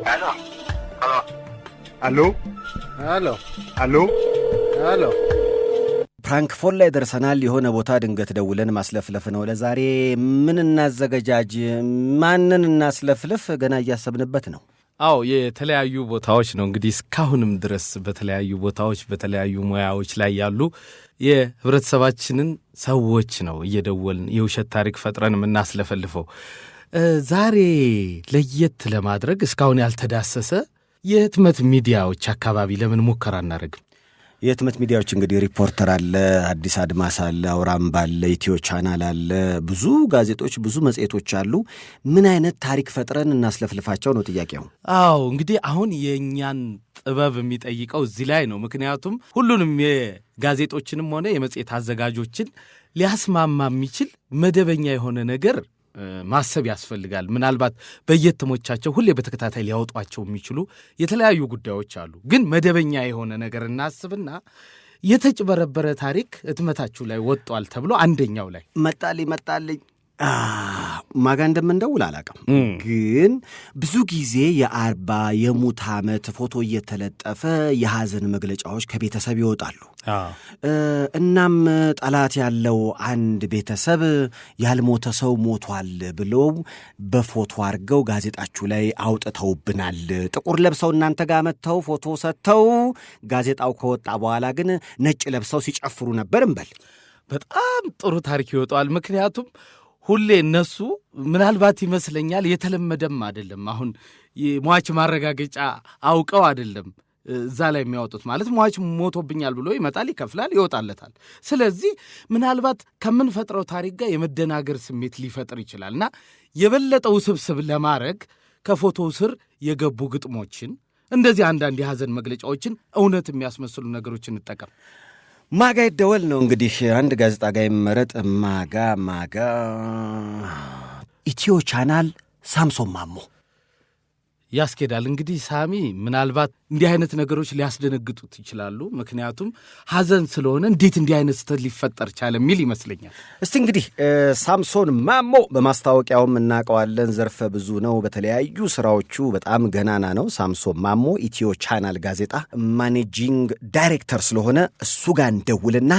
Aló. Aló. Aló. Aló. Aló. ፍራንክፎርት ላይ ደርሰናል። የሆነ ቦታ ድንገት ደውለን ማስለፍለፍ ነው። ለዛሬ ምን እናዘጋጃጅ፣ ማንን እናስለፍልፍ ገና እያሰብንበት ነው። አዎ የተለያዩ ቦታዎች ነው እንግዲህ እስካሁንም ድረስ በተለያዩ ቦታዎች በተለያዩ ሙያዎች ላይ ያሉ የህብረተሰባችንን ሰዎች ነው እየደወልን የውሸት ታሪክ ፈጥረን የምናስለፈልፈው። ዛሬ ለየት ለማድረግ እስካሁን ያልተዳሰሰ የህትመት ሚዲያዎች አካባቢ ለምን ሙከራ እናደርግም? የህትመት ሚዲያዎች እንግዲህ ሪፖርተር አለ፣ አዲስ አድማስ አለ፣ አውራምባ አለ፣ ኢትዮ ቻናል አለ፣ ብዙ ጋዜጦች፣ ብዙ መጽሔቶች አሉ። ምን አይነት ታሪክ ፈጥረን እናስለፍልፋቸው ነው ጥያቄው። አዎ እንግዲህ አሁን የእኛን ጥበብ የሚጠይቀው እዚህ ላይ ነው። ምክንያቱም ሁሉንም የጋዜጦችንም ሆነ የመጽሔት አዘጋጆችን ሊያስማማ የሚችል መደበኛ የሆነ ነገር ማሰብ ያስፈልጋል። ምናልባት በየትሞቻቸው ሁሌ በተከታታይ ሊያወጧቸው የሚችሉ የተለያዩ ጉዳዮች አሉ። ግን መደበኛ የሆነ ነገር እናስብና የተጭበረበረ ታሪክ ህትመታችሁ ላይ ወጧል ተብሎ አንደኛው ላይ መጣልኝ ማጋ እንደምንደውል አላውቅም፣ ግን ብዙ ጊዜ የአርባ የሙት ዓመት ፎቶ እየተለጠፈ የሐዘን መግለጫዎች ከቤተሰብ ይወጣሉ። እናም ጠላት ያለው አንድ ቤተሰብ ያልሞተ ሰው ሞቷል ብለው በፎቶ አድርገው ጋዜጣችሁ ላይ አውጥተውብናል። ጥቁር ለብሰው እናንተ ጋር መጥተው ፎቶ ሰጥተው ጋዜጣው ከወጣ በኋላ ግን ነጭ ለብሰው ሲጨፍሩ ነበር እንበል። በጣም ጥሩ ታሪክ ይወጣዋል። ምክንያቱም ሁሌ እነሱ ምናልባት ይመስለኛል የተለመደም አይደለም። አሁን ሟች ማረጋገጫ አውቀው አይደለም እዛ ላይ የሚያወጡት። ማለት ሟች ሞቶብኛል ብሎ ይመጣል፣ ይከፍላል፣ ይወጣለታል። ስለዚህ ምናልባት ከምንፈጥረው ታሪክ ጋር የመደናገር ስሜት ሊፈጥር ይችላልና የበለጠ ውስብስብ ለማድረግ ከፎቶው ስር የገቡ ግጥሞችን፣ እንደዚህ አንዳንድ የሐዘን መግለጫዎችን እውነት የሚያስመስሉ ነገሮችን እንጠቀም። ማጋ ይደወል ነው እንግዲህ አንድ ጋዜጣ ጋር የሚመረጥ ማጋ ኢትዮ ቻናል ሳምሶን ማሞ ያስኬዳል። እንግዲህ ሳሚ ምናልባት እንዲህ አይነት ነገሮች ሊያስደነግጡት ይችላሉ። ምክንያቱም ሐዘን ስለሆነ እንዴት እንዲህ አይነት ስህተት ሊፈጠር ቻለ የሚል ይመስለኛል። እስቲ እንግዲህ ሳምሶን ማሞ በማስታወቂያውም እናውቀዋለን፣ ዘርፈ ብዙ ነው፣ በተለያዩ ስራዎቹ በጣም ገናና ነው። ሳምሶን ማሞ ኢትዮ ቻናል ጋዜጣ ማኔጂንግ ዳይሬክተር ስለሆነ እሱ ጋር እንደውልና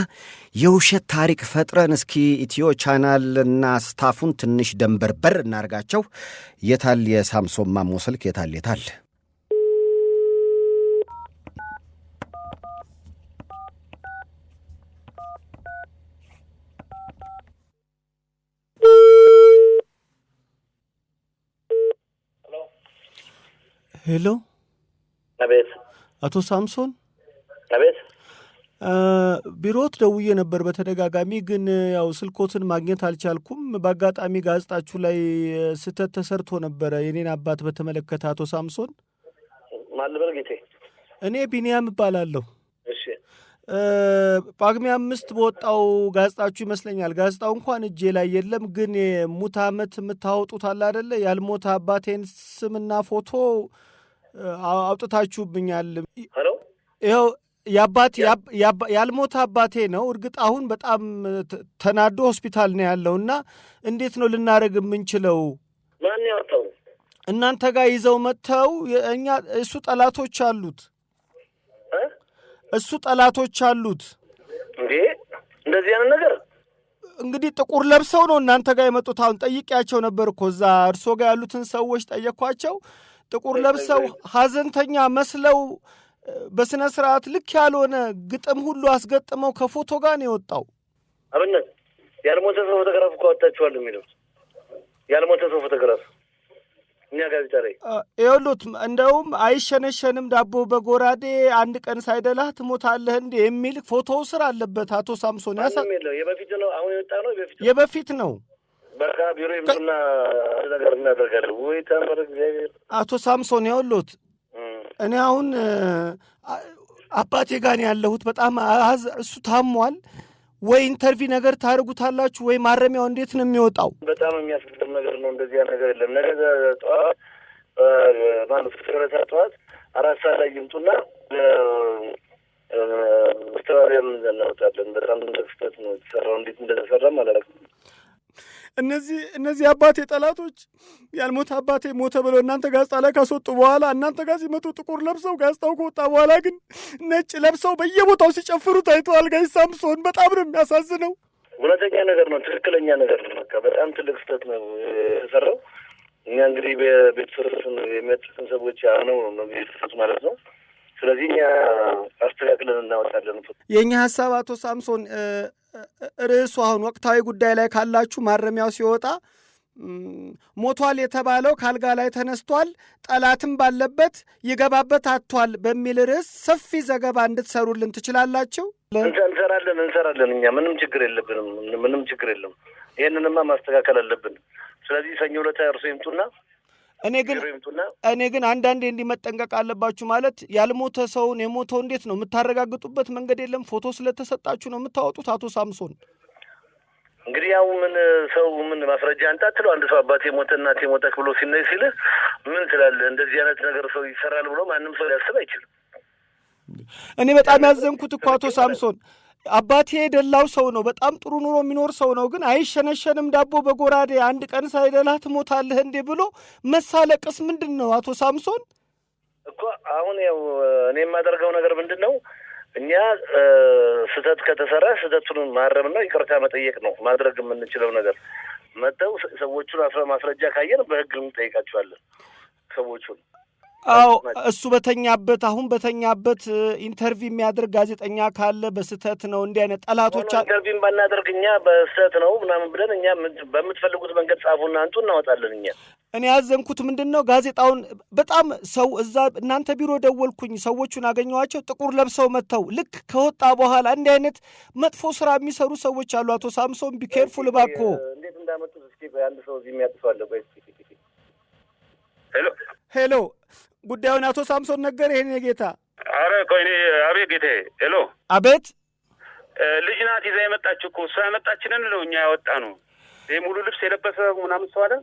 የውሸት ታሪክ ፈጥረን እስኪ ኢትዮ ቻናልና ስታፉን ትንሽ ደንበርበር እናርጋቸው። የታል የሳምሶን ማሞ ስልክ? የታል ሄሎ። አቤት። አቶ ሳምሶን? አቤት። ቢሮት ደውዬ ነበር በተደጋጋሚ፣ ግን ያው ስልኮትን ማግኘት አልቻልኩም። በአጋጣሚ ጋዜጣችሁ ላይ ስህተት ተሰርቶ ነበረ የኔን አባት በተመለከተ። አቶ ሳምሶን? ማን ልበል ጌቴ? እኔ ቢንያም እባላለሁ። እሺ። ጳጉሜ 5 በወጣው ጋዜጣችሁ ይመስለኛል። ጋዜጣው እንኳን እጄ ላይ የለም፣ ግን የሙት ዓመት የምታወጡት አለ አይደለ? ያልሞተ አባቴን ስምና ፎቶ አውጥታችሁብኛል። ሄሎ። ይኸው ያልሞተ አባቴ ነው። እርግጥ አሁን በጣም ተናዶ ሆስፒታል ነው ያለውና እንዴት ነው ልናደርግ የምንችለው? ማን ያወጣው? እናንተ ጋር ይዘው መጥተው እሱ ጠላቶች አሉት እንዴ? እንደዚህ አይነት ነገር እንግዲህ ጥቁር ለብሰው ነው እናንተ ጋር የመጡት። አሁን ጠይቄያቸው ነበር እኮ እዛ እርሶ ጋር ያሉትን ሰዎች ጠየኳቸው። ጥቁር ለብሰው ሐዘንተኛ መስለው በስነ ስርዓት ልክ ያልሆነ ግጥም ሁሉ አስገጥመው ከፎቶ ጋር ነው የወጣው። አብነት ያልሞተ ሰው ፎቶግራፍ እኮ አወጣችኋል የሚለው ያልሞተ ሰው ፎቶግራፍ እኛ ጋዜጣ ላይ ይኸውልዎት፣ እንደውም አይሸነሸንም ዳቦ በጎራዴ አንድ ቀን ሳይደላህ ትሞታለህ እንዴ የሚል ፎቶው ስር አለበት። አቶ ሳምሶን የበፊት ነው አሁን የወጣ ነው? የበፊት ነው። በቃ ቢሮ ይምጡና ነገር እናደርጋለን ወይ ተመረ እግዚአብሔር። አቶ ሳምሶን ይኸውልዎት፣ እኔ አሁን አባቴ ጋር ያለሁት በጣም እሱ ታሟል። ወይ ኢንተርቪው ነገር ታደርጉታላችሁ ወይ ማረሚያው እንዴት ነው የሚወጣው? በጣም የሚያስገርም ነገር ነው። እንደዚህ ነገር የለም። ነገ ጠዋት ጠዋት 4 ሰዓት ላይ ይምጡና ማስተባበያ እናወጣለን። በጣም እንደክስተት ነው የተሰራው። እንዴት እንደተሰራ ማለት ነው እነዚህ አባቴ ጠላቶች ያልሞተ አባቴ ሞተ ብለው እናንተ ጋዜጣ ላይ ካስወጡ በኋላ እናንተ ጋር ሲመጡ ጥቁር ለብሰው ጋዜጣው ከወጣ በኋላ ግን ነጭ ለብሰው በየቦታው ሲጨፍሩ ታይተዋል። ጋሽ ሳምሶን በጣም ነው የሚያሳዝነው። እውነተኛ ነገር ነው፣ ትክክለኛ ነገር ነው። በቃ በጣም ትልቅ ስህተት ነው የተሰራው። እኛ እንግዲህ ቤተሰብን የሚያጥፉትን ሰዎች ነው የተሰሩት ማለት ነው። ስለዚህ እኛ አስተካክለን እናወጣለን። የእኛ ሀሳብ አቶ ሳምሶን ርዕሱ አሁን ወቅታዊ ጉዳይ ላይ ካላችሁ ማረሚያው ሲወጣ ሞቷል የተባለው ካልጋ ላይ ተነስቷል፣ ጠላትም ባለበት ይገባበት አጥቷል በሚል ርዕስ ሰፊ ዘገባ እንድትሰሩልን ትችላላችሁ? እንሰራለን። እኛ ምንም ችግር የለብንም። ምንም ችግር የለም። ይህንንማ ማስተካከል አለብን። ስለዚህ ሰኞ ዕለት እርሶ ይምጡና እኔ ግን አንዳንዴ እንዲመጠንቀቅ አለባችሁ። ማለት ያልሞተ ሰውን የሞተው እንዴት ነው የምታረጋግጡበት መንገድ የለም? ፎቶ ስለተሰጣችሁ ነው የምታወጡት? አቶ ሳምሶን እንግዲህ ያው ሰው ማስረጃ አንጣ ትለው አንድ ሰው አባቴ ሞተ እናቴ ሞተክ ብሎ ሲልህ ምን ትላለህ? እንደዚህ አይነት ነገር ሰው ይሰራል ብሎ ማንም ሰው ሊያስብ አይችልም። እኔ በጣም ያዘንኩት እኮ አቶ ሳምሶን አባቴ የደላው ሰው ነው፣ በጣም ጥሩ ኑሮ የሚኖር ሰው ነው። ግን አይሸነሸንም ዳቦ በጎራዴ አንድ ቀን ሳይደላህ ትሞታለህ እንዴ ብሎ መሳለቅስ ምንድን ነው አቶ ሳምሶን? እኮ አሁን ያው እኔ የማደርገው ነገር ምንድን ነው? እኛ ስህተት ከተሰራ ስህተቱን ማረምና ይቅርታ መጠየቅ ነው ማድረግ የምንችለው ነገር። መተው ሰዎቹን ማስረጃ ካየን በህግ እንጠይቃቸዋለን ሰዎቹን። አዎ እሱ በተኛበት ኢንተርቪው የሚያደርግ ጋዜጠኛ ካለ በስህተት ነው እንዲህ አይነት ጠላቶች ኢንተርቪው ባናደርግ እኛ በስህተት ነው ምናምን ብለን እኛ በምትፈልጉት መንገድ ጻፉና አንቱ እናወጣለን። እኛ እኔ ያዘንኩት ምንድን ነው ጋዜጣውን በጣም ሰው እዛ እናንተ ቢሮ ደወልኩኝ፣ ሰዎቹን አገኘኋቸው ጥቁር ለብሰው መጥተው ልክ ከወጣ በኋላ እንዲህ አይነት መጥፎ ስራ የሚሰሩ ሰዎች አሉ። አቶ ሳምሶን ቢኬርፉል እባክዎ። እንዴት እንዳመጡት እስኪ አንድ ሰው እዚህ የሚያጥሰው አለ። ሄሎ ጉዳዩን አቶ ሳምሶን ነገር ይሄን ጌታ። አረ ቆይ አቤት ጌቴ። ሄሎ አቤት። ልጅ ናት ይዛ የመጣችው እኮ እሷ ያመጣችንን ነው እኛ ያወጣ ነው። ይሄ ሙሉ ልብስ የለበሰ ምናምን ሰው አለ።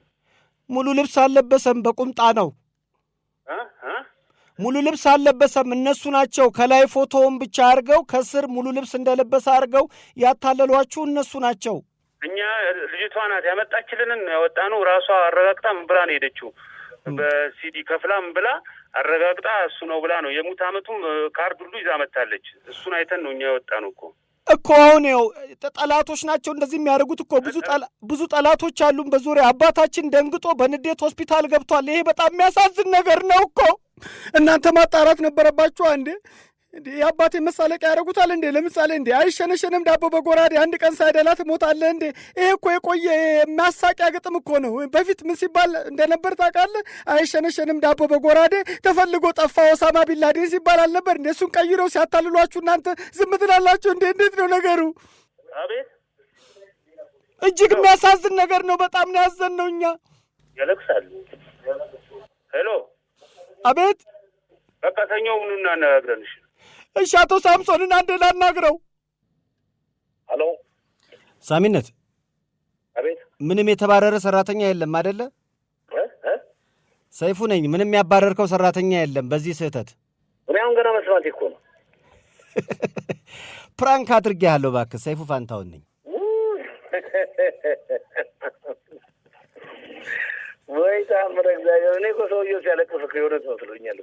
ሙሉ ልብስ አልለበሰም፣ በቁምጣ ነው። ሙሉ ልብስ አልለበሰም። እነሱ ናቸው ከላይ ፎቶውን ብቻ አድርገው ከስር ሙሉ ልብስ እንደለበሰ አድርገው ያታለሏችሁ እነሱ ናቸው። እኛ ልጅቷ ናት ያመጣችልንን ያወጣ ነው። ራሷ አረጋግጣ ምን ብላ ነው ሄደችው? በሲዲ ከፍላም ብላ አረጋግጣ እሱ ነው ብላ ነው። የሙት ዓመቱም ካርድ ሁሉ ይዛ መጣለች። እሱን አይተን ነው እኛ ያወጣ ነው እኮ አሁን ያው ጠላቶች ናቸው እንደዚህ የሚያደርጉት እኮ ብዙ ጠላቶች አሉን በዙሪያ። አባታችን ደንግጦ በንዴት ሆስፒታል ገብቷል። ይሄ በጣም የሚያሳዝን ነገር ነው እኮ። እናንተ ማጣራት ነበረባችሁ እንዴ? የአባቴ መሳለቂያ ያደረጉታል እንዴ? ለምሳሌ እንዴ አይሸነሸንም ዳቦ በጎራዴ አንድ ቀን ሳይደላ ትሞታለህ እንዴ? ይሄ እኮ የቆየ የሚያሳቂያ ግጥም እኮ ነው። በፊት ምን ሲባል እንደነበር ታውቃለህ? አይሸነሸንም ዳቦ በጎራዴ ተፈልጎ ጠፋ ኦሳማ ቢንላዴን ሲባል አልነበር እንዴ? እሱን ቀይረው ሲያታልሏችሁ እናንተ ዝም ትላላችሁ እንዴ? እንዴት ነው ነገሩ? አቤት እጅግ የሚያሳዝን ነገር ነው። በጣም ነው ያዘንነው እኛ። ያለቅሳሉ። ሄሎ አቤት። በቃ ሰኞው ምኑና እናናግረንሽ። እሺ አቶ ሳምሶንን አንዴ ላናግረው። ሄሎ ሳሚነት። አቤት። ምንም የተባረረ ሰራተኛ የለም አይደለ? ሰይፉ ነኝ። ምንም ያባረርከው ሰራተኛ የለም በዚህ ስህተት። እኔ አሁን ገና መስማት እኮ ነው። ፕራንክ አድርጌሃለሁ እባክህ። ሰይፉ ፋንታውን ነኝ። ወይ ታምረ እግዚአብሔር። እኔ እኮ ሰውዬው ሲያለቅስ እኮ የሆነ መስሎኛል።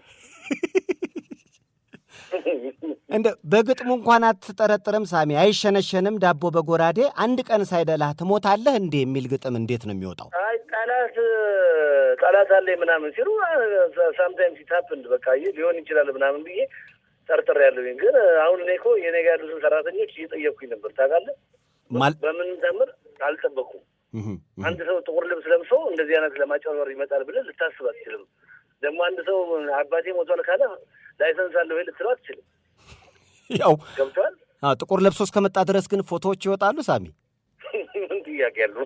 እንደ በግጥሙ እንኳን አትጠረጥርም ሳሚ። አይሸነሸንም ዳቦ በጎራዴ አንድ ቀን ሳይደላህ ትሞታለህ እንዴ የሚል ግጥም እንዴት ነው የሚወጣው? አይ ጠላት አለ ምናምን ሲሉ ሳምታይምስ ኢት ሃፕንድ በቃ ሊሆን ይችላል ምናምን ብዬ ጠርጥሬያለሁኝ። ግን አሁን እኔ እኮ የኔ ጋር ያሉትን ሰራተኞች እየጠየቅኩኝ ነበር ታውቃለህ። በምን ተምር አልጠበኩም። አንድ ሰው ጥቁር ልብስ ለብሶ እንደዚህ አይነት ለማጨበርበር ይመጣል ብለህ ልታስብ አትችልም። ደግሞ አንድ ሰው አባቴ ሞቷል ካለ ላይሰንስ አለው ወይ ልትለው አትችልም። ያው ገብቷል። ጥቁር ለብሶ እስከመጣ ድረስ ግን ፎቶዎች ይወጣሉ ሳሚ። ምን ጥያቄ ያለው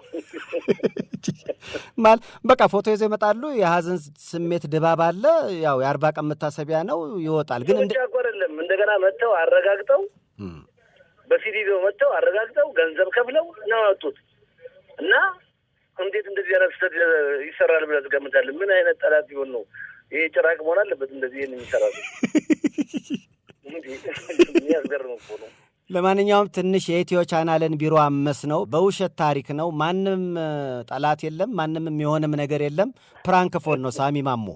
በቃ ፎቶ ይዘው ይመጣሉ። የሀዘን ስሜት ድባብ አለ። ያው የ40 ቀን መታሰቢያ ነው ይወጣል። ግን እንደ አይደለም እንደገና መጥተው አረጋግጠው በሲዲ ይዘው መጥተው አረጋግጠው ገንዘብ ከፍለው ነው ያወጡት። እና እንዴት እንደዚህ አይነት ስህተት ይሰራል ብለህ ትገምታለህ? ምን አይነት ጠላት ይሆን ነው ይሄ? ጭራቅ መሆን አለበት እንደዚህ ይሄን የሚሰራው። እንዴ የሚያስገርም እኮ ነው። ለማንኛውም ትንሽ የኢትዮ ቻናልን ቢሮ አመስ ነው። በውሸት ታሪክ ነው። ማንም ጠላት የለም፣ ማንም የሚሆንም ነገር የለም። ፕራንክ ፎን ነው ሳሚ ማሞ።